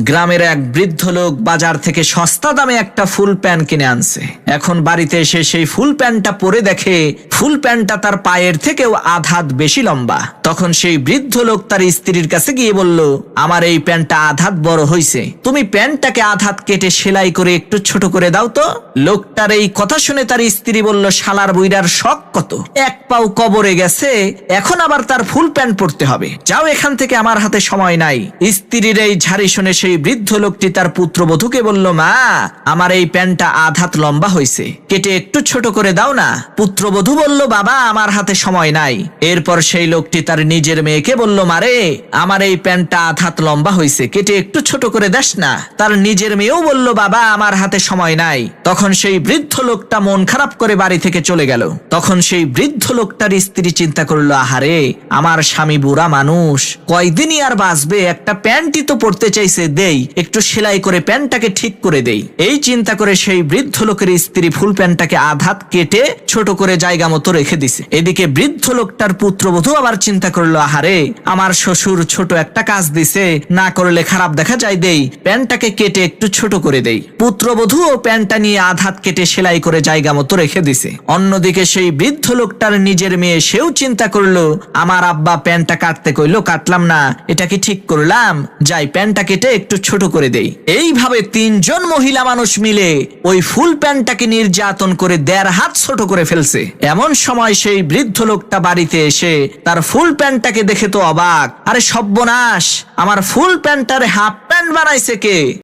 গ্রামের এক বৃদ্ধ লোক বাজার থেকে সস্তা দামে একটা ফুল প্যান্ট কিনে আনছে। এখন বাড়িতে এসে সেই ফুল প্যান্টটা পরে দেখে ফুল প্যান্টটা তার পায়ের থেকেও আধ হাত বেশি লম্বা। তখন সেই বৃদ্ধ লোক তার স্ত্রীর কাছে গিয়ে বলল, আমার এই প্যান্টটা আধ হাত বড় হয়েছে, তুমি প্যান্টটাকে আধ হাত কেটে সেলাই করে একটু ছোট করে দাও তো। লোকটার এই কথা শুনে তার স্ত্রী বলল, শালার বুইড়ার শখ কত, এক পাও কবরে গেছে, এখন আবার তার ফুল প্যান্ট পরতে হবে, যাও এখান থেকে, আমার হাতে সময় নাই। স্ত্রীর এই ঝাড়ি শুনে সেই বৃদ্ধ লোকটি তার পুত্রবধূকে বলল, মা, আমার এই প্যান্টটা আধ হাত লম্বা হয়েছে, কেটে একটু ছোট করে দাও না। পুত্রবধূ বলল, বাবা, আমার হাতে সময় নাই। এরপর সেই লোকটি তার নিজের মেয়েকে বলল, মারে, আমার এই প্যান্টটা আধ হাত লম্বা হয়েছে, কেটে একটু ছোট করে দাস না। তার নিজের মেয়েও বলল, বাবা, আমার হাতে সময় নাই। তখন সেই বৃদ্ধ লোকটা মন খারাপ করে বাড়ি থেকে চলে গেল। তখন সেই বৃদ্ধ লোকটার স্ত্রী চিন্তা করলো, আহারে, আমার স্বামী বুড়া মানুষ, কয়দিনই আর বাঁচবে, একটা প্যান্টই তো পরতে চাইছে, দেই একটু সেলাই করে প্যান্টটাকে ঠিক করে দেই। এই চিন্তা করে সেই বৃদ্ধ লোকের স্ত্রী ফুল প্যান্টটাকে আধ হাত কেটে ছোট করে জায়গা মতো রেখে দিছে। এদিকে বৃদ্ধ লোকটার পুত্রবধূ আবার চিন্তা করলো, আহারে, আমার শ্বশুর ছোট একটা কাজ দিছে, না করলে খারাপ দেখা যায়, দেই প্যান্টটাকে কেটে একটু ছোট করে দেই। পুত্রবধূ ও প্যান্টটা নিয়ে আধ হাত কেটে সেলাই করে জায়গা মতো রেখে দিছে। অন্যদিকে সেই বৃদ্ধ লোকটার নিজের মেয়ে, সেও চিন্তা করলো, আমার আব্বা প্যান্টটা কাটতে কইলো, কাটলাম না, এটা কি ঠিক করলাম, যাই প্যান্টটা কেটে একটু ছোট করে দেই। এইভাবে তিনজন মহিলা মানুষ মিলে ওই ফুল প্যান্টটাকে নির্যাতন করে 1.5 হাত ছোট করে ফেলছে। এমন সময় সেই বৃদ্ধ লোকটা বাড়িতে এসে তার ফুল প্যান্টটাকে দেখে তো অবাক, আরে সর্বনাশ, আমার ফুল প্যান্টটারে হাফ প্যান্ট বানাইছে কে?